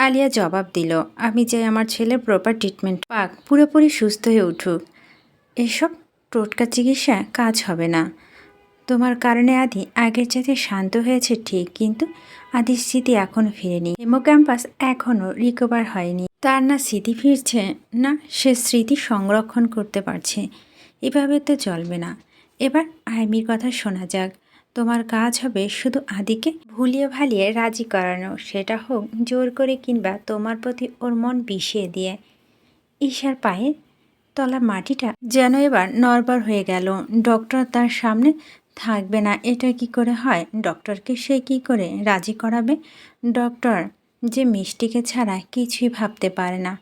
আলিয়া জবাব দিল, আমি চাই আমার ছেলের প্রপার ট্রিটমেন্ট পাক, পুরোপুরি সুস্থ হয়ে উঠুক। এসব টোটকা চিকিৎসা কাজ হবে না। তোমার কারণে আদি আগের চাইতে শান্ত হয়েছে ঠিক, কিন্তু আদির স্মৃতি এখনও ফিরেনি। হিমোক্যাম্পাস এখনও রিকভার হয়নি। তার না স্মৃতি ফিরছে, না সে স্মৃতি সংরক্ষণ করতে পারছে। এভাবে তো চলবে না। এবার আইমির কথা শোনা যাক। তোমার কাজ হবে শুধু আদিকে ভুলিয়ে ভালিয়ে রাজি করানো, সেটা হোক জোর করে কিংবা তোমার প্রতি ওর মন বিষিয়ে দিয়ে। ঈশার পায়ে তলা মাটিটা যেন এবার নড়বড় হয়ে গেল। ডক্টর তার সামনে থাকবে না, এটা কি করে হয়? ডক্টরকে সে কি করে রাজি করাবে? ডক্টর যে মিষ্টিকে ছাড়া কিছুই ভাবতে পারে না।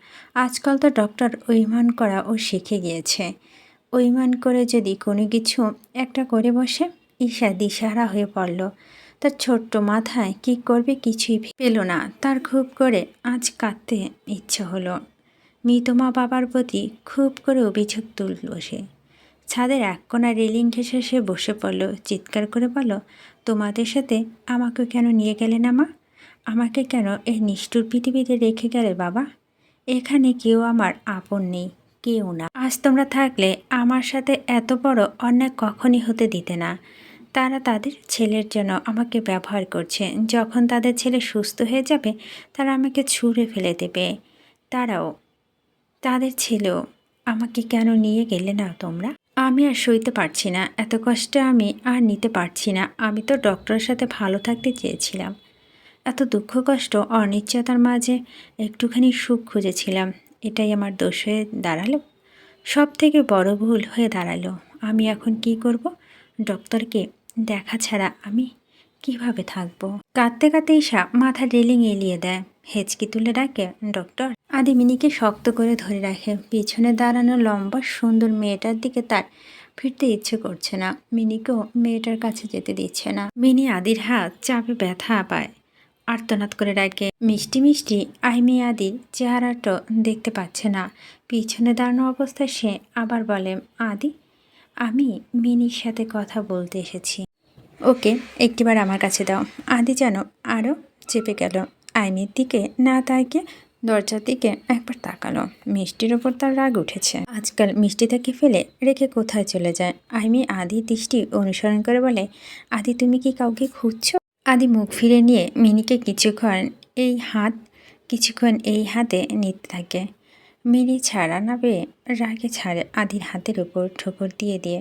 আজকাল তো ডক্টর অভিমান করা ও শিখে গিয়েছে। অভিমান করে যদি কোনো কিছু একটা করে বসে। ঈশা দিশাহারা হয়ে পড়ল। তার ছোট্ট মাথায় কি করবে কিছুই পেল না। তার খুব করে আজ কাঁদতে ইচ্ছে হলো। মৃত মা বাবার প্রতি খুব করে অভিযোগ তুলল সে। ছাদের এক কোণা রেলিং ঘেঁষে সে বসে পড়ল, চিৎকার করে বলল, তোমাদের সাথে আমাকে কেন নিয়ে গেলে না মা? আমাকে কেন এই নিষ্ঠুর পৃথিবীতে রেখে গেলে বাবা? এখানে কেউ আমার আপন নেই, কেউ না। আজ তোমরা থাকলে আমার সাথে এত বড় অন্যায় কখনই হতে দিতে না। তারা তাদের ছেলের জন্য আমাকে ব্যবহার করছে। যখন তাদের ছেলে সুস্থ হয়ে যাবে তারা আমাকে ছুঁড়ে ফেলে দেবে। তাদের ছেলেও। আমাকে কেন নিয়ে গেলে না তোমরা? আমি আর সইতে পারছি না, এত কষ্ট আমি আর নিতে পারছি না। আমি তো ডক্টরের সাথে ভালো থাকতে চেয়েছিলাম। এত দুঃখ কষ্ট অনিশ্চয়তার মাঝে একটুখানি সুখ খুঁজেছিলাম। এটাই আমার দোষ হয়ে দাঁড়ালো, সব থেকে বড় ভুল হয়ে দাঁড়ালো। আমি এখন কি করব? ডক্টরকে দেখা ছাড়া আমি কিভাবে থাকবো? কাঁদতে কাঁদতে ঈশা মাথা রেলিং এলিয়ে দেয়। হেঁচকি তুলে ডাকে, ডক্টর। আদি মিনিকে শক্ত করে ধরে রাখে। পিছনে দাঁড়ানো লম্বা সুন্দর মেয়েটার দিকে তার ফিরতে ইচ্ছে করছে না। মিনিকেও মেয়েটার কাছে যেতে দিচ্ছে না। মিনি আদির হাত চাপে ব্যথা পায়। আর্তনাদ করে ডাকে, মিষ্টি মিষ্টি। আইমি আদির চেহারাটা দেখতে পাচ্ছে না। পিছনে দাঁড়ানো অবস্থায় সে আবার বলে, আদি, আমি মিনির সাথে কথা বলতে এসেছি। ওকে একটিবার আমার কাছে দাও। আদি যেন আরও চেপে গেল। আইমির দিকে না তাকিয়ে দরজার দিকে একবার তাকালো। মিষ্টির ওপর তার রাগ উঠেছে। আজকাল মিষ্টি তাকে ফেলে রেখে কোথায় চলে যায়? আইমি আদির দৃষ্টি অনুসরণ করে বলে, আদি তুমি কি কাউকে খুঁজছো? আদি মুখ ফিরে নিয়ে মিনিকে কিছুক্ষণ এই হাতে নিতে থাকে। মিনি ছাড়া না পেয়ে রাগে ছাড়ে আদির হাতের উপর ঠোকর দিয়ে দিয়ে।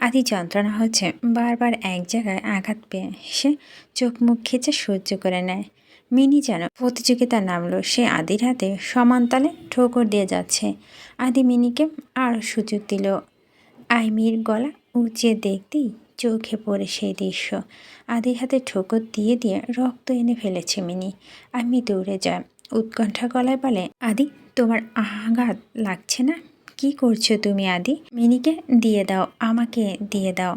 আদি যন্ত্রণা হচ্ছে, বারবার এক জায়গায় আঘাত পেয়ে সে চোখ মুখ খেচে সহ্য করে নেয়। মিনি যেন প্রতিযোগিতা নামলো। সে আদির হাতে সমান তালে ঠোকর দিয়ে যাচ্ছে। আদি মিনিকে আরও সুযোগ দিল। আইমির গলা উঁচিয়ে দেখতেই চোখে পড়ে সেই দৃশ্য। আদির হাতে ঠোকর দিয়ে দিয়ে রক্ত এনে ফেলেছে মিনি। আইমি দৌড়ে যায়, উৎকণ্ঠা গলায় বলে, আদি তোমার আঘাত লাগছে না? কি করছো তুমি আদি? মিনিকে দিয়ে দাও, আমাকে দিয়ে দাও।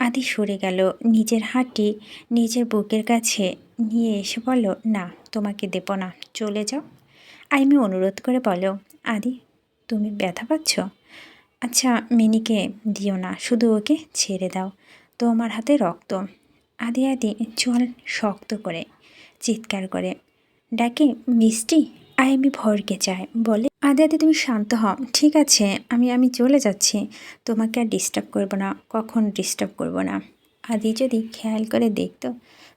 আদি সরে গেল, নিজের হাতটি নিজের বুকের কাছে নিয়ে এসে বলল, না তোমাকে দেব না, চলে যাও। আইমি অনুরোধ করে বলো, আদি তুমি ব্যথা পাচ্ছ? আচ্ছা মিনিকে দিও না, শুধু ওকে ছেড়ে দাও, তোমার হাতে রক্ত। আদি চল শক্ত করে চিৎকার করে ডাকে, মিষ্টি। আইমি ভরকে যায়, বলে, আদি তুমি শান্ত হও। ঠিক আছে, আমি চলে যাচ্ছি, তোমাকে আর ডিস্টার্ব করব না, কখন ডিস্টার্ব করব না। আদি যদি খেয়াল করে দেখতো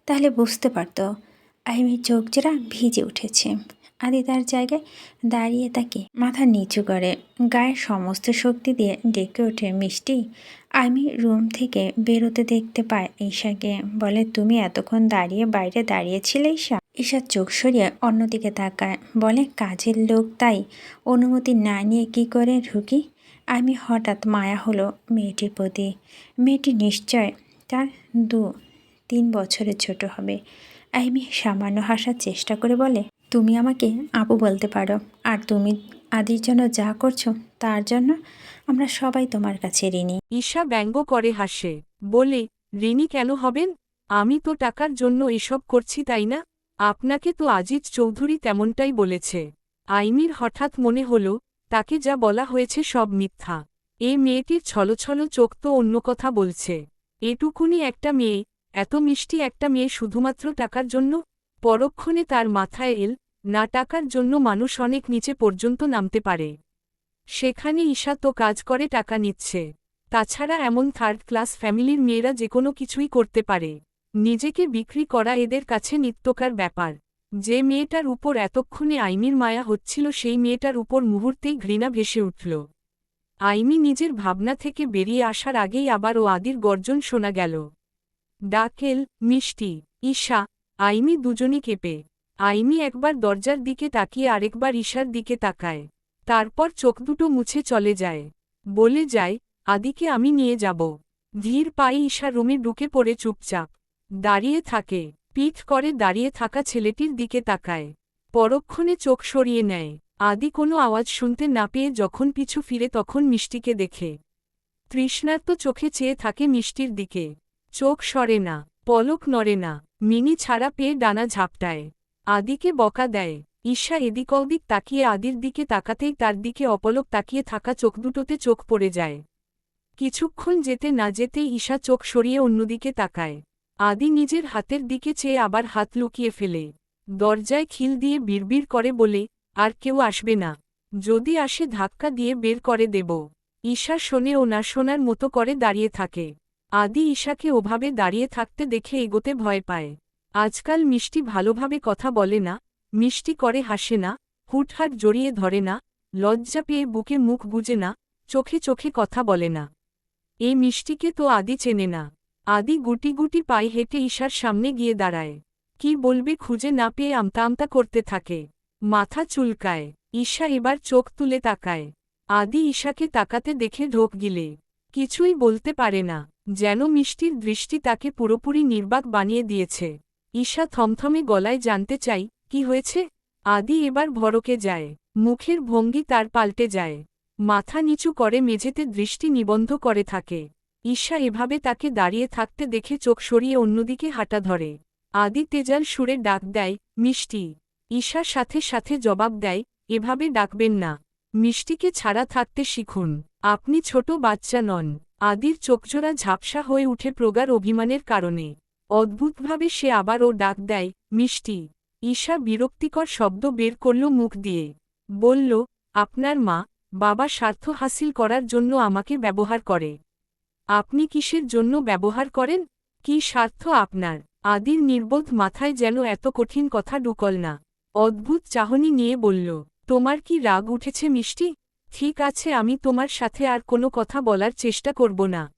তাহলে বুঝতে পারতো আইমির চোখ জোড়া ভিজে উঠেছে। আদি তার জায়গায় দাঁড়িয়ে তাকে মাথা নিচু করে গায়ের সমস্ত শক্তি দিয়ে ডেকে ওঠে, মিষ্টি। আইমি রুম থেকে বেরোতে দেখতে পায় ঈশাকে, বলে, তুমি এতক্ষণ বাইরে দাঁড়িয়েছিলে ঈশা? ঈশার চোখ সরিয়ে অন্যদিকে তাকায়, বলে, কাজের লোক তাই অনুমতি না নিয়ে কি করে ঢুকি? আইমি হঠাৎ মায়া হলো মেয়েটির প্রতি। মেয়েটি নিশ্চয় তার 2-3 বছরের ছোট হবে। আইমি সামান্য হাসার চেষ্টা করে বলে, তুমি আমাকে আপু বলতে পারো, আর তুমি আদির জন্য যা করছো তার জন্য আমরা সবাই তোমার কাছে ঋণী। ঈশা ব্যঙ্গ করে হাসে, বলে, ঋণী কেন হবেন? আমি তো টাকার জন্য এসব করছি তাই না? আপনাকে তো আজিজ চৌধুরী তেমনটাই বলেছে। আইমির হঠাৎ মনে হল তাকে যা বলা হয়েছে সব মিথ্যা। এ মেয়েটির ছলছল চোখ তো অন্য কথা বলছে। এটুকুনি একটা মেয়ে, এত মিষ্টি একটা মেয়ে শুধুমাত্র টাকার জন্য? পরক্ষণে তার মাথায় এল না টাকার জন্য মানুষ অনেক নিচে পর্যন্ত নামতে পারে। সেখানে ঈশা তো কাজ করে টাকা নিচ্ছে। তাছাড়া এমন থার্ড ক্লাস ফ্যামিলির মেয়েরা যেকোনো কিছুই করতে পারে। নিজেকে বিক্রি করা এদের কাছে নিত্যকার ব্যাপার। যে মেয়েটার উপর এতক্ষণে আইমির মায়া হচ্ছিল সেই মেয়েটার উপর মুহূর্তেই ঘৃণা ভেসে উঠল। আইমি নিজের ভাবনা থেকে বেরিয়ে আসার আগেই আবার ও আদির গর্জন শোনা গেল। ডাকেল, মিষ্টি, ঈশা, আইমি দুজনই কেঁপে। আইমি একবার দরজার দিকে তাকিয়ে আরেকবার ঈশার দিকে তাকায়। তারপর চোখ দুটো মুছে চলে যায়। বলে যায়, আদিকে আমি নিয়ে যাব। ধীর পায়ে ঈশা রুমে ঢুকে পড়ে চুপচাপ দাঁড়িয়ে থাকে। পিঠ করে দাঁড়িয়ে থাকা ছেলেটির দিকে তাকায়। পরক্ষণে চোখ সরিয়ে নেয়। আদি কোনো আওয়াজ শুনতে না পেয়ে যখন পিছু ফিরে তখন মিষ্টিকে দেখে। তৃষ্ণার্ত চোখে চেয়ে থাকে মিষ্টির দিকে। চোখ সরে না, পলক নড়ে না। মিনি ছাড়া পেয়ে ডানা ঝাপটায়। আদিকে বকা দেয়। ঈশা এদিক ওদিক তাকিয়ে আদির দিকে তাকাতেই তার দিকে অপলক তাকিয়ে থাকা চোখ দুটোতে চোখ পড়ে যায়। কিছুক্ষণ যেতে না যেতেই ঈশা চোখ সরিয়ে অন্যদিকে তাকায়। আদি নিজের হাতের দিকে চেয়ে আবার হাত লুকিয়ে ফেলে। দরজায় খিল দিয়ে বিড়বিড় করে বলে, আর কেউ আসবে না। যদি আসে ধাক্কা দিয়ে বের করে দেব। ঈশা শোনে ও না শোনার মতো করে দাঁড়িয়ে থাকে। আদি ঈশাকে ওভাবে দাঁড়িয়ে থাকতে দেখে এগোতে ভয় পায়। আজকাল মিষ্টি ভালোভাবে কথা বলে না, মিষ্টি করে হাসে না, হুটহাট জড়িয়ে ধরে না, লজ্জা পেয়ে বুকে মুখ গুজে না, চোখে চোখে কথা বলে না। এই মিষ্টিকে তো আদি চেনে না। আদি গুটি গুটি পায়ে হেঁটে ঈশার সামনে গিয়ে দাঁড়ায়। কি বলবে খুঁজে না পেয়ে আমতা আমতা করতে থাকে। মাথা চুলকায়। ঈশা এবার চোখ তুলে তাকায়। আদি ঈশাকে তাকাতে দেখে ঢোক গিলে। কিছুই বলতে পারে না। যেন মিষ্টির দৃষ্টি তাকে পুরোপুরি নির্বাক বানিয়ে দিয়েছে। ঈশা থমথমে গলায় জানতে চাই, কি হয়েছে? আদি এবার ভড়কে যায়। মুখের ভঙ্গি তার পাল্টে যায়। মাথা নিচু করে মেঝেতে দৃষ্টি নিবন্ধ করে থাকে। ঈশা এভাবে তাকে দাঁড়িয়ে থাকতে দেখে চোখ সরিয়ে অন্যদিকে হাঁটা ধরে। আদি তেজাল সুরে ডাক দেয়, মিষ্টি। ঈশার সাথে সাথে জবাব দেয়, এভাবে ডাকবেন না। মিষ্টিকে ছাড়া থাকতে শিখুন। আপনি ছোট বাচ্চা নন। আদির চোখজোড়া ঝাপসা হয়ে উঠে প্রগাঢ় অভিমানের কারণে। অদ্ভুতভাবে সে আবারও ডাক দেয়, মিষ্টি। ঈশা বিরক্তিকর শব্দ বের করল মুখ দিয়ে। বলল, আপনার মা, বাবা স্বার্থ হাসিল করার জন্য আমাকে ব্যবহার করে। আপনি কিসের জন্য ব্যবহার করেন? কি স্বার্থ আপনার? আদির নির্বোধ মাথায় যেন এত কঠিন কথা ঢুকল না। অদ্ভুত চাহনি নিয়ে বলল, তোমার কি রাগ উঠেছে মিষ্টি? ঠিক আছে, আমি তোমার সাথে আর কোনো কথা বলার চেষ্টা করব না।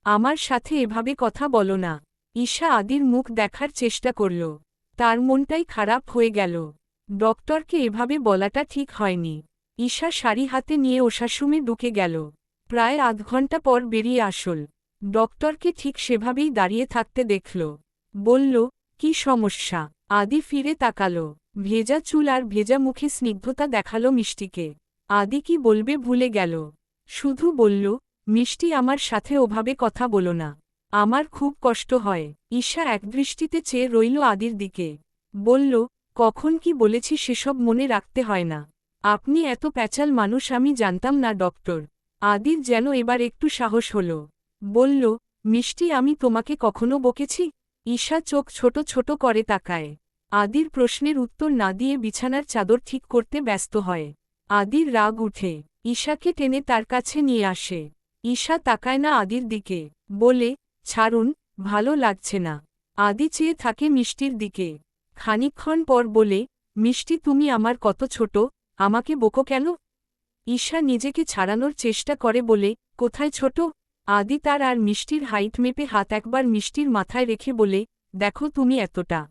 আমার সাথে এভাবে কথা বলো না। ঈশা আদির মুখ দেখার চেষ্টা করল। তার মনটাই খারাপ হয়ে গেল। ডক্টরকে এভাবে বলাটা ঠিক হয়নি। ঈশা শাড়ি হাতে নিয়ে ওষারুমে ঢুকে গেল। প্রায় আধ ঘন্টা পর বেরিয়ে আসল। ডক্টরকে ঠিক সেভাবেই দাঁড়িয়ে থাকতে দেখল। বলল, কি সমস্যা? আদি ফিরে তাকালো। ভেজা চুল আর ভেজা মুখে স্নিগ্ধতা দেখালো মিষ্টিকে। আদি কি বলবে ভুলে গেল। শুধু বলল, মিষ্টি আমার সাথে ওভাবে কথা বলো না। আমার খুব কষ্ট হয়। ঈশা একদৃষ্টিতে চেয়ে রইল আদির দিকে। বলল, কখন কি বলেছি সেসব মনে রাখতে হয় না। আপনি এত প্যাচাল মানুষ আমি জানতাম না ডক্টর। আদির যেন এবার একটু সাহস হল। বলল, মিষ্টি আমি তোমাকে কখনো বকেছি? ঈশা চোখ ছোট ছোট করে তাকায়। আদির প্রশ্নের উত্তর না দিয়ে বিছানার চাদর ঠিক করতে ব্যস্ত হয়। আদির রাগ উঠে। ঈশাকে টেনে তার কাছে নিয়ে আসে। ঈশা তাকায় না আদির দিকে। বলে, ছাড়ুন, ভালো লাগছে না। আদি চেয়ে থাকে মিষ্টির দিকে। খানিকক্ষণ পর বলে, মিষ্টি তুমি আমার কত ছোট, আমাকে বকো কেন? ঈশা নিজেকে ছাড়ানোর চেষ্টা করে বলে, কোথায় ছোট? আদি তার আর মিষ্টির হাইট মেপে হাত একবার মিষ্টির মাথায় রেখে বলে, দেখো তুমি এতটা।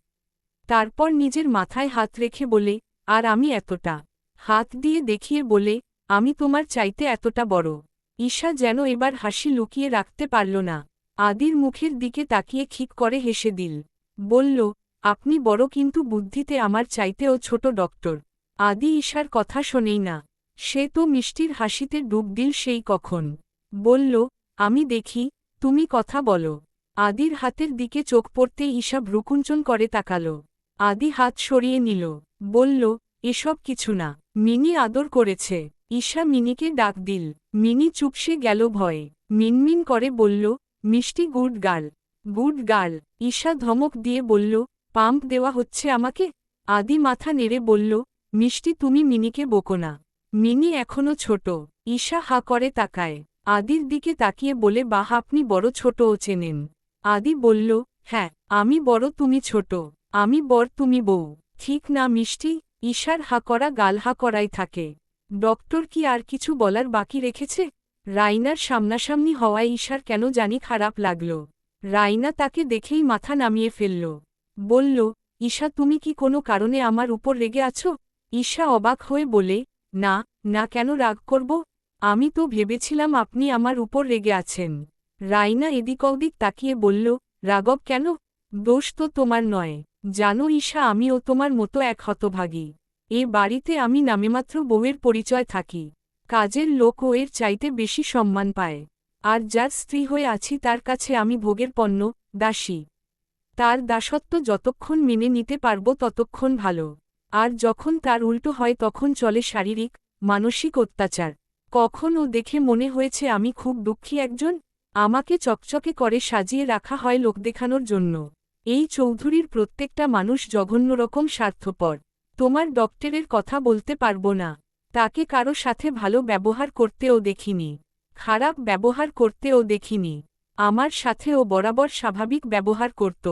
তারপর নিজের মাথায় হাত রেখে বলে, আর আমি এতটা। হাত দিয়ে দেখিয়ে বলে, আমি তোমার চাইতে এতটা বড়। ঈশা যেন এবার হাসি লুকিয়ে রাখতে পারল না। আদির মুখের দিকে তাকিয়ে খিক করে হেসে দিল। বলল, আপনি বড় কিন্তু বুদ্ধিতে আমার চাইতেও ছোট ডক্টর। আদি ঈশার কথা শোনেই না। সে তো মিষ্টির হাসিতে ডুব দিল সেই কখন। বলল, আমি দেখি, তুমি কথা বলো। আদির হাতের দিকে চোখ পড়তেই ঈশা ভ্রুকুঞ্চন করে তাকাল। আদি হাত সরিয়ে নিল। বলল, এসব কিছু না। মিনি আদর করেছে। ঈশা মিনিকে ডাক দিল। মিনি চুপসে গেল ভয়ে। মিনমিন করে বলল, মিষ্টি good girl. Good girl. Isha ধমক দিয়ে বলল, পাম্প দেওয়া হচ্ছে আমাকে? আদি মাথা নেড়ে বলল, মিষ্টি তুমি মিনিকে বকো না। মিনি এখনো ছোট। ঈশা হা করে তাকায়। আদির দিকে তাকিয়ে বলে, বাহ, আপনি বড় ছোট ও চেনেন। আদি বলল, হ্যাঁ, আমি বড় তুমি ছোট। আমি বর তুমি বউ। ঠিক না মিষ্টি? ঈশার হা করা গাল হা করাই থাকে। ডক্টর কি আর কিছু বলার বাকি রেখেছে? রাইনার সামনাসামনি হওয়ায় ঈশার কেন জানি খারাপ লাগল। রাইনা তাকে দেখেই মাথা নামিয়ে ফেলল। বলল, ঈশা তুমি কি কোনো কারণে আমার উপর রেগে আছো? ঈশা অবাক হয়ে বলে, না, না, কেন রাগ করব? আমি তো ভেবেছিলাম আপনি আমার উপর রেগে আছেন। রাইনা এদিক ওদিক তাকিয়ে বলল, রাগব কেন? দোষ তো তোমার নয়। জানো ঈশা, আমিও তোমার মতো এক হতভাগী। এ বাড়িতে আমি নামেমাত্র বউয়ের পরিচয় থাকি। কাজের লোক ও এর চাইতে বেশি সম্মান পায়। আর যার স্ত্রী হয়ে আছি তার কাছে আমি ভোগের পণ্য, দাসী। তার দাসত্ব যতক্ষণ মেনে নিতে পারব ততক্ষণ ভালো। আর যখন তার উল্টো হয় তখন চলে শারীরিক, মানসিক অত্যাচার। কখনও দেখে মনে হয়েছে আমি খুব দুঃখী একজন? আমাকে চকচকে করে সাজিয়ে রাখা হয় লোক দেখানোর জন্য। এই চৌধুরীর প্রত্যেকটা মানুষ জঘন্যরকম স্বার্থপর। তোমার ডক্টরের কথা বলতে পারবো না। তাকে কারো সাথে ভালো ব্যবহার করতেও দেখিনি। খারাপ ব্যবহার করতেও দেখিনি। আমার সাথেও বরাবর স্বাভাবিক ব্যবহার করত।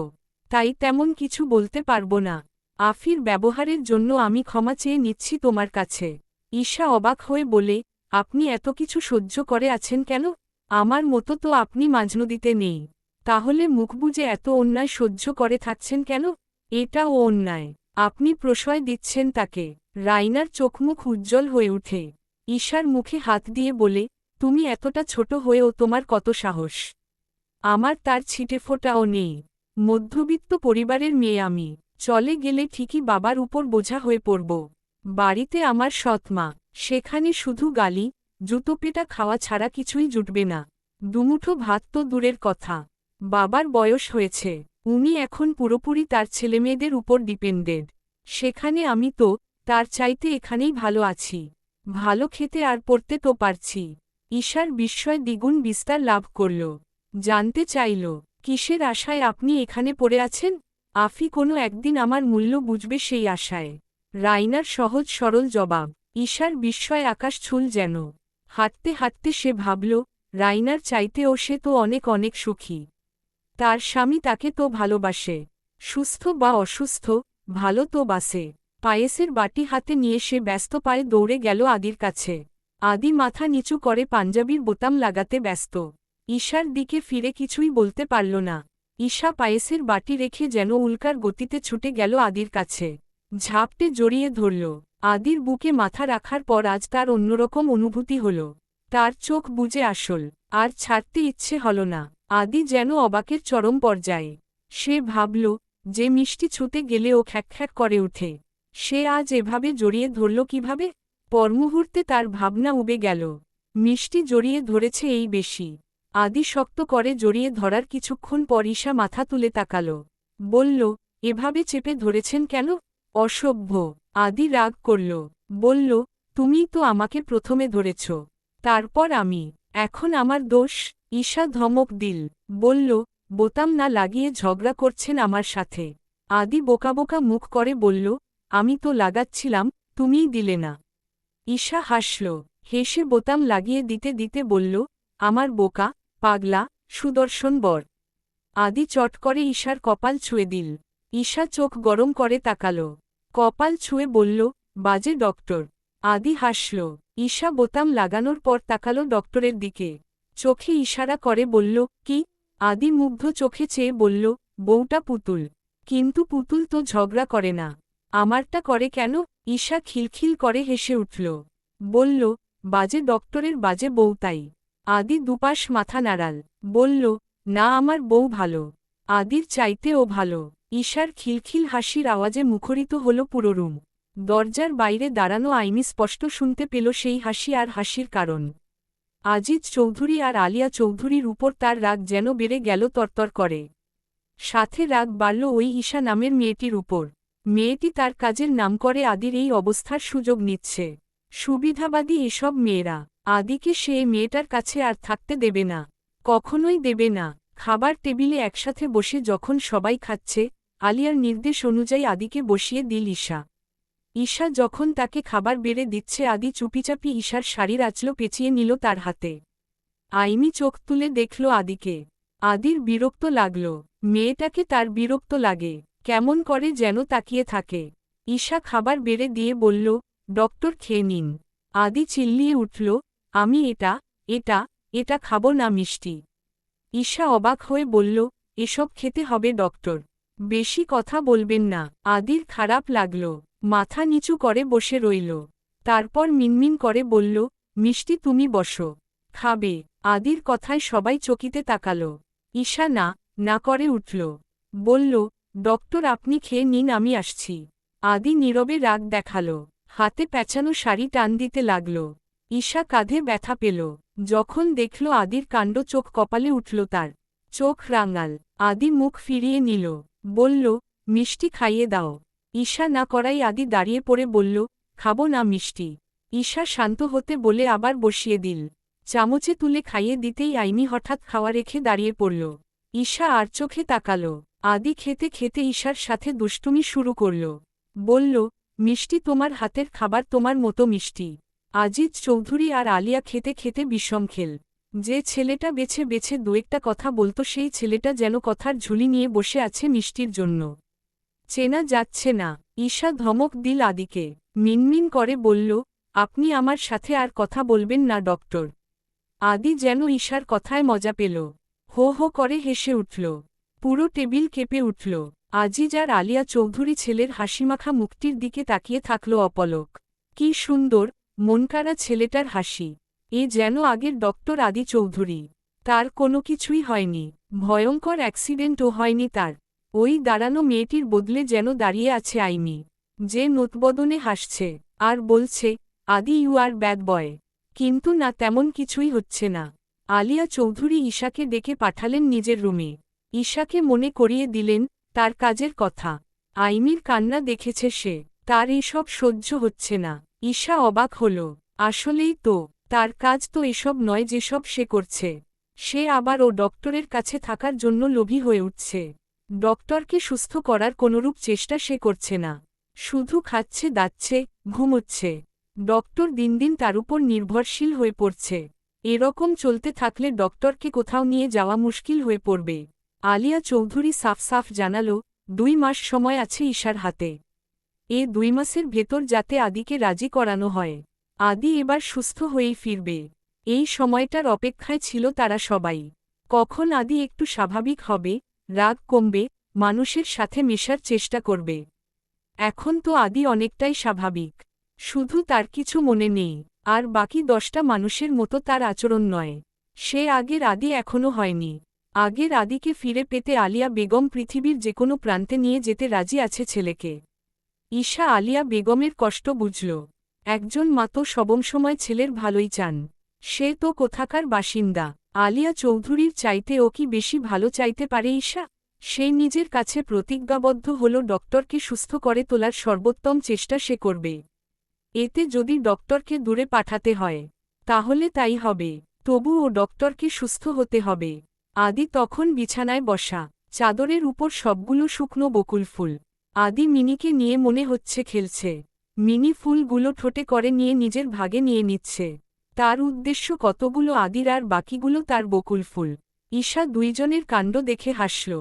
তাই তেমন কিছু বলতে পারবো না। আফির ব্যবহারের জন্য আমি ক্ষমা চেয়ে নিচ্ছি তোমার কাছে। ঈশা অবাক হয়ে বলে, আপনি এত কিছু সহ্য করে আছেন কেন? আমার মতো তো আপনি মাঝনদীতে নেই। তাহলে মুখ বুজে এত অন্যায় সহ্য করে থাকছেন কেন? এটাও অন্যায়। আপনি প্রশ্রয় দিচ্ছেন তাকে। রাইনার চোখমুখ উজ্জ্বল হয়ে ওঠে। ঈশার মুখে হাত দিয়ে বলে, তুমি এতটা ছোট হয়েও তোমার কত সাহস! আমার তার ছিটেফোঁটাও নেই। মধ্যবিত্ত পরিবারের মেয়ে আমি। চলে গেলে ঠিকই বাবার উপর বোঝা হয়ে পড়ব। বাড়িতে আমার সৎমা, সেখানে শুধু গালি, জুতোপেটা খাওয়া ছাড়া কিছুই জুটবে না। দুমুঠো ভাত তো দূরের কথা। বাবার বয়স হয়েছে। উনি এখন পুরোপুরি তার ছেলেমেয়েদের উপর ডিপেন্ডেড। সেখানে আমি তো তার চাইতে এখানেই ভালো আছি। ভালো খেতে আর পড়তে তো পারছি। ঈশার বিস্ময় দ্বিগুণ বিস্তার লাভ করল। জানতে চাইল, কিসের আশায় আপনি এখানে পড়ে আছেন? আফি কোনো একদিন আমার মূল্য বুঝবে সেই আশায়। রাইনার সহজ সরল জবাব। ঈশার বিস্ময় আকাশ ছুল যেন। হাঁটতে হাঁটতে সে ভাবল, রাইনার চাইতেও সে তো অনেক অনেক সুখী। তার স্বামী তাকে তো ভালোবাসে। সুস্থ বা অসুস্থ, ভালো তো বাসে। পায়েসের বাটি হাতে নিয়ে সে ব্যস্ত পায়ে দৌড়ে গেল আদির কাছে। আদি মাথা নিচু করে পাঞ্জাবির বোতাম লাগাতে ব্যস্ত। ঈশার দিকে ফিরে কিছুই বলতে পারল না। ঈশা পায়েসের বাটি রেখে যেন উল্কার গতিতে ছুটে গেল আদির কাছে। ঝাপটে জড়িয়ে ধরল। আদির বুকে মাথা রাখার পর আজ তার অন্যরকম অনুভূতি হল। তার চোখ বুজে আসল। আর ছাড়তে ইচ্ছে হল না। আদি যেন অবাকের চরম পর্যায়ে। সে ভাবল, যে মিষ্টি ছুতে গেলে ও খ্যাক করে উঠে, সে আজ এভাবে জড়িয়ে ধরল কিভাবে? পরমুহূর্তে তার ভাবনা উবে গেল। মিষ্টি জড়িয়ে ধরেছে এই বেশি। আদি শক্ত করে জড়িয়ে ধরার কিছুক্ষণ পর ঈশা মাথা তুলে তাকাল। বলল, এভাবে চেপে ধরেছেন কেন? অসভ্য। আদি রাগ করল। বলল, তুমিই তো আমাকে প্রথমে ধরেছ। তারপর আমি। এখন আমার দোষ? ঈশা ধমক দিল। বলল, বোতাম না লাগিয়ে ঝগড়া করছেন আমার সাথে। আদি বোকা বোকা মুখ করে বলল, আমি তো লাগাচ্ছিলাম, তুমিই দিলে না। ঈশা হাসল। হেসে বোতাম লাগিয়ে দিতে দিতে বলল, আমার বোকা, পাগলা, সুদর্শন বর। আদি চট করে ঈশার কপাল ছুঁয়ে দিল। ঈশা চোখ গরম করে তাকাল। কপাল ছুঁয়ে বলল, বাজে ডক্টর। আদি হাসল। ঈশা বোতাম লাগানোর পর তাকাল ডক্টরের দিকে। চোখে ইশারা করে বলল, কি? আদি মুগ্ধ চোখে চেয়ে বলল, বউটা পুতুল। কিন্তু পুতুল তো ঝগড়া করে না। আমারটা করে কেন? ঈশা খিলখিল করে হেসে উঠল। বলল, বাজে ডক্টরের বাজে বউ তাই। আদি দুপাশ মাথা নাড়াল। বলল, না, আমার বউ ভালো। আদির চাইতেও ভালো। ঈশার খিলখিল হাসির আওয়াজে মুখরিত হল পুরো রুম। দরজার বাইরে দাঁড়ানো আইনি স্পষ্ট শুনতে পেল সেই হাসি আর হাসির কারণ। আজিজ চৌধুরী আর আলিয়া চৌধুরীর উপর তার রাগ যেন বেড়ে গেল তরতর করে। সাথে রাগ বাড়ল ওই ঈশা নামের মেয়েটির উপর। মেয়েটি তার কাজের নাম করে আদির এই অবস্থার সুযোগ নিচ্ছে। সুবিধাবাদী এসব মেয়েরা। আদিকে সে মেয়েটার কাছে আর থাকতে দেবে না। কখনোই দেবে না। খাবার টেবিলে একসাথে বসে যখন সবাই খাচ্ছে, আলিয়ার নির্দেশ অনুযায়ী আদিকে বসিয়ে দিল ঈশা। ঈশা যখন তাকে খাবার বেড়ে দিচ্ছে আদি চুপিচাপি ঈশার শাড়ির আঁচলো পেঁচিয়ে নিল তার হাতে। আইমি চোখ তুলে দেখল আদিকে। আদির বিরক্ত লাগল। মেয়েটাকে তার বিরক্ত লাগে, কেমন করে যেন তাকিয়ে থাকে। ঈশা খাবার বেড়ে দিয়ে বলল, ডক্টর খেয়ে নিন। আদি চিল্লিয়ে উঠল, আমি এটা খাবো না মিষ্টি। ঈশা অবাক হয়ে বলল, এসব খেতে হবে ডক্টর, বেশি কথা বলবেন না। আদির খারাপ লাগল, মাথা নিচু করে বসে রইল। তারপর মিনমিন করে বলল, মিষ্টি তুমি বসো, খাবে। আদির কথায় সবাই চকিতে তাকাল। ঈশা না করে উঠল, বলল, ডক্টর আপনি খেয়ে নিন, আমি আসছি। আদি নীরবে রাগ দেখাল, হাতে প্যাঁচানো শাড়ি টান দিতে লাগল। ঈশা কাঁধে ব্যথা পেল যখন দেখল আদির কাণ্ড। চোখ কপালে উঠল তার, চোখ রাঙাল। আদি মুখ ফিরিয়ে নিল, বলল, মিষ্টি খাইয়ে দাও। ঈশা না করাই আদি দাঁড়িয়ে পড়ে বলল, খাবো না মিষ্টি। ঈশা শান্ত হতে বলে আবার বসিয়ে দিল। চামচে তুলে খাইয়ে দিতেই আইমি হঠাৎ খাওয়া রেখে দাঁড়িয়ে পড়ল। ঈশা আর চোখে তাকাল। আদি খেতে খেতে ঈশার সাথে দুষ্টুমি শুরু করল, বলল, মিষ্টি তোমার হাতের খাবার তোমার মতো মিষ্টি। আজিজ চৌধুরী আর আলিয়া খেতে খেতে বিষম খেল। যে ছেলেটা বেছে বেছে দু একটা কথা বলতো সেই ছেলেটা যেন কথার ঝুলি নিয়ে বসে আছে মিষ্টির জন্য। চেনা যাচ্ছে না। ঈশা ধমক দিল আদিকে, মিনমিন করে বলল, আপনি আমার সাথে আর কথা বলবেন না ডক্টর। আদি যেন ঈশার কথায় মজা পেল, হো হো করে হেসে উঠল। পুরো টেবিল কেঁপে উঠল। আজিজ আর আলিয়া চৌধুরী ছেলের হাসিমাখা মুখটির দিকে তাকিয়ে থাকল অপলক। কি সুন্দর মনকাড়া ছেলেটার হাসি। এ যেন আগের ডক্টর আদি চৌধুরী। তার কোনো কিছুই হয়নি, ভয়ঙ্কর অ্যাক্সিডেন্টও হয়নি তার। ওই দাঁড়ানো মেয়েটির বদলে যেন দাঁড়িয়ে আছে আইমি, যে নোতবদনে হাসছে আর বলছে, আদি ইউ আর ব্যাড বয়। কিন্তু না, তেমন কিছুই হচ্ছে না। আলিয়া চৌধুরী ঈশাকে ডেকে পাঠালেন নিজের রুমে। ঈশাকে মনে করিয়ে দিলেন তার কাজের কথা। আইমির কান্না দেখেছে সে, তার এসব সহ্য হচ্ছে না। ঈশা অবাক হল, আসলেই তো তার কাজ তো এসব নয় যেসব সে করছে। সে আবার ও ডক্টরের কাছে থাকার জন্য লোভী হয়ে উঠছে। ডক্টরকে সুস্থ করার কোনরূপ চেষ্টা সে করছে না, শুধু খাচ্ছে দাচ্ছে ঘুমোচ্ছে। ডক্টর দিন দিন তার উপর নির্ভরশীল হয়ে পড়ছে। এরকম চলতে থাকলে ডক্টরকে কোথাও নিয়ে যাওয়া মুশকিল হয়ে পড়বে। আলিয়া চৌধুরী সাফ সাফ জানালো, 2 মাস সময় আছে ঈশার হাতে। এ 2 মাসের ভেতর যাতে আদিকে রাজি করানো হয়। আদি এবার সুস্থ হয়েই ফিরবে। এই সময়টার অপেক্ষায় ছিল তারা সবাই। কখন আদি একটু স্বাভাবিক হবে, রাগ কমবে, মানুষের সাথে মেশার চেষ্টা করবে। এখন তো আদি অনেকটাই স্বাভাবিক, শুধু তার কিছু মনে নেই। আর বাকি 10টা মানুষের মতো তার আচরণ নয়। সে আগের আদি এখনও হয়নি। আগের আদিকে ফিরে পেতে আলিয়া বেগম পৃথিবীর যেকোনো প্রান্তে নিয়ে যেতে রাজি আছে ছেলেকে। ঈশা আলিয়া বেগমের কষ্ট বুঝল। একজন মা তো সবসময় ছেলের ভালোই চান। সে তো কোথাকার বাসিন্দা। আলিয়া চৌধুরীর চাইতে ও কি বেশি ভালো চাইতে পারে ঈশা? সে নিজের কাছে প্রতিজ্ঞাবদ্ধ হল ডক্টরকে সুস্থ করে তোলার সর্বোত্তম চেষ্টা সে করবে। এতে যদি ডক্টরকে দূরে পাঠাতে হয় তাহলে তাই হবে, তবু ও ডক্টরকে সুস্থ হতে হবে। আদি তখন বিছানায় বসা, চাদরের উপর সবগুলো শুকনো বকুল ফুল। আদি মিনিকে নিয়ে মনে হচ্ছে খেলছে। মিনি ফুলগুলো ঠোঁটে করে নিয়ে নিজের ভাগে নিয়ে নিচ্ছে। তার উদ্দেশ্য কতগুলো আদির আর বাকিগুলো তার বকুল ফুল। ঈশা দুইজনের কাণ্ড দেখে হাসল।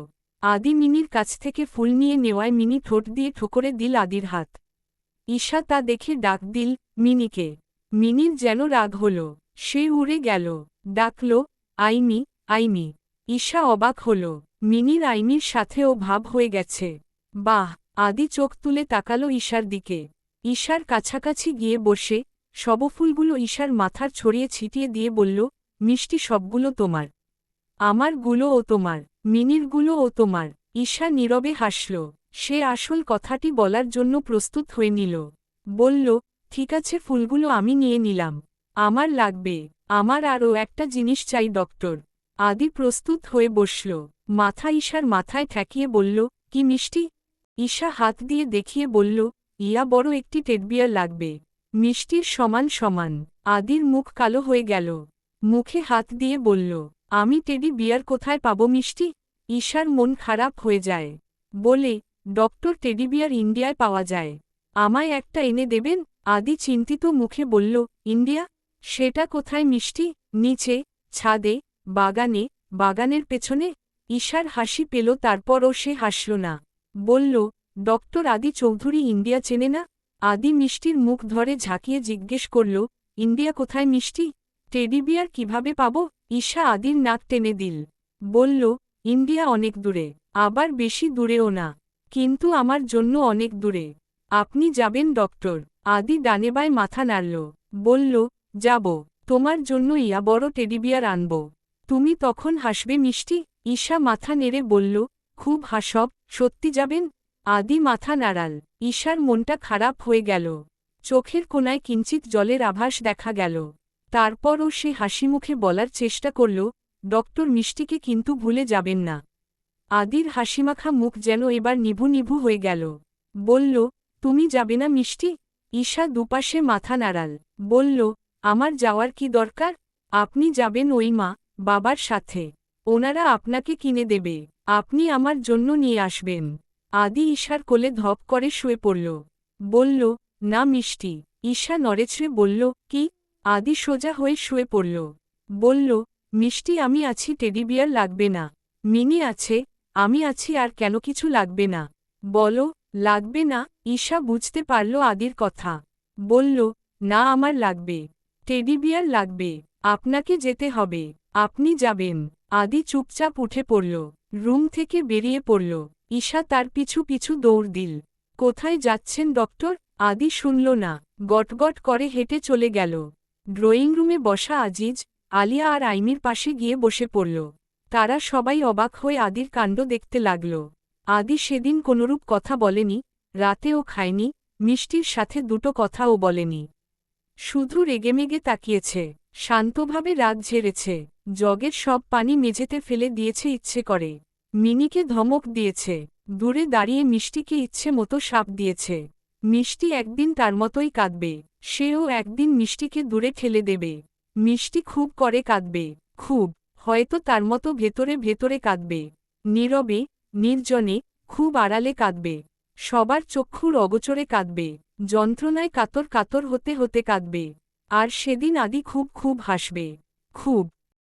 আদি মিনির কাছ থেকে ফুল নিয়ে নেওয়ায় মিনি ঠোঁট দিয়ে ঠোকরে দিল আদির হাত। ঈশা তা দেখে ডাক দিল মিনিকে। মিনির যেন রাগ হল, সে উড়ে গেল, ডাকল, আইমি আইমি। ঈশা অবাক হল, মিনির আইমির সাথেও ভাব হয়ে গেছে। বাহ! আদি চোখ তুলে তাকালো ঈশার দিকে। ঈশার কাছাকাছি গিয়ে বসে সবফুলগুলো ঈশার মাথার ছড়িয়ে ছিটিয়ে দিয়ে বলল, মিষ্টি সবগুলো তোমার। আমার গুলো ও তোমার, মিনির গুলো ও তোমার। ঈশা নীরবে হাসল। সে আসল কথাটি বলার জন্য প্রস্তুত হয়ে নিল। বলল, ঠিক আছে, ফুলগুলো আমি নিয়ে নিলাম। আমার লাগবে। আমার আরও একটা জিনিস চাই ডক্টর। আদি প্রস্তুত হয়ে বসল, মাথা ঈশার মাথায় ঠেকিয়ে বলল, কি মিষ্টি? ঈশা হাত দিয়ে দেখিয়ে বলল, ইয়া বড় একটি টেডবিয়ার লাগবে, মিষ্টির সমান সমান। আদির মুখ কালো হয়ে গেল, মুখে হাত দিয়ে বলল, আমি টেডি বিয়ার কোথায় পাবো মিষ্টি? ঈশার মন খারাপ হয়ে যায়, বলে, ডক্টর টেডিবিয়ার ইন্ডিয়ায় পাওয়া যায়, আমায় একটা এনে দেবেন? আদি চিন্তিত মুখে বলল, ইন্ডিয়া? সেটা কোথায় মিষ্টি? নিচে, ছাদে, বাগানে, বাগানের পেছনে? ঈশার হাসি পেল, তারপরও সে হাসল না। বলল, ডক্টর আদি চৌধুরী ইন্ডিয়া চেনে না? আদি মিষ্টির মুখ ধরে ঝাঁকিয়ে জিজ্ঞেস করল, ইন্ডিয়া কোথায় মিষ্টি? টেডিবিয়ার কিভাবে পাব? ঈশা আদির নাক টেনে দিল। বলল, ইন্ডিয়া অনেক দূরে, আবার বেশি দূরেও না, কিন্তু আমার জন্য অনেক দূরে। আপনি যাবেন ডক্টর? আদি ডানে বায় মাথা নাড়ল। বলল, যাব, তোমার জন্য ইয়া বড় টেডিবিয়ার আনব। তুমি তখন হাসবে মিষ্টি? ঈশা মাথা নেড়ে বলল, খুব হাসব। সত্যি যাবেন? আদি মাথা নাড়াল। ঈশার মনটা খারাপ হয়ে গেল। চোখের কোণায় কিঞ্চিত জলের আভাস দেখা গেল। তারপরও সে হাসিমুখে বলার চেষ্টা করল, ডক্টর মিষ্টিকে কিন্তু ভুলে যাবেন না। আদির হাসিমাখা মুখ যেন এবার নিভু নিভু হয়ে গেল। বলল, তুমি যাবে না মিষ্টি? ঈশা দুপাশে মাথা নাড়াল। বলল, আমার যাওয়ার কি দরকার? আপনি যাবেন ওই মা বাবার সাথে, ওনারা আপনাকে কিনে দেবে, আপনি আমার জন্য নিয়ে আসবেন। আদি ঈশার কোলে ধপ করে শুয়ে পড়ল। বলল, না মিষ্টি। ঈশা নড়েচড়ে বলল, কি? আদি সোজা হয়ে শুয়ে পড়ল। বলল, মিষ্টি আমি আছি, টেডিবিয়ার লাগবে না। মিনি আছে, আমি আছি, আর কেন কিছু লাগবে না? বলো, লাগবে না? ঈশা বুঝতে পারল আদির কথা। বলল, না আমার লাগবে, টেডিবিয়ার লাগবে, আপনাকে যেতে হবে, আপনি যাবেন। আদি চুপচাপ উঠে পড়ল, রুম থেকে বেরিয়ে পড়ল। ঈশা তার পিছু পিছু দৌড় দিল। কোথায় যাচ্ছেন ডক্টর? আদি শুনল না, গটগট করে হেঁটে চলে গেল। ড্রয়িং রুমে বসা আজিজ, আলিয়া আর আইমির পাশে গিয়ে বসে পড়ল। তারা সবাই অবাক হয়ে আদির কাণ্ড দেখতে লাগল। আদি সেদিন কোনরূপ কথা বলেনি, রাতেও খায়নি, মিষ্টির সাথে দুটো কথাও বলেনি। শুধু রেগেমেগে তাকিয়েছে, শান্তভাবে রাগ ঝেড়েছে, জগের সব পানি মেঝেতে ফেলে দিয়েছে ইচ্ছে করে। মিনিকে ধমক দিয়েছে, দূরে দাঁড়িয়ে মিষ্টিকে ইচ্ছে মতো শাপ দিয়েছে। মিষ্টি একদিন তার মতোই কাঁদবে, সেও একদিন মিষ্টিকে দূরে ঠেলে দেবে। মিষ্টি খুব করে কাঁদবে, খুব, হয়তো তার মতো ভেতরে ভেতরে কাঁদবে, নীরবে, নির্জনে, খুব আড়ালে কাঁদবে। সবার চক্ষুর অগোচরে কাঁদবে, যন্ত্রণায় কাতর কাতর হতে হতে কাঁদবে। আর সেদিন আদি খুব খুব হাসবে, খুব।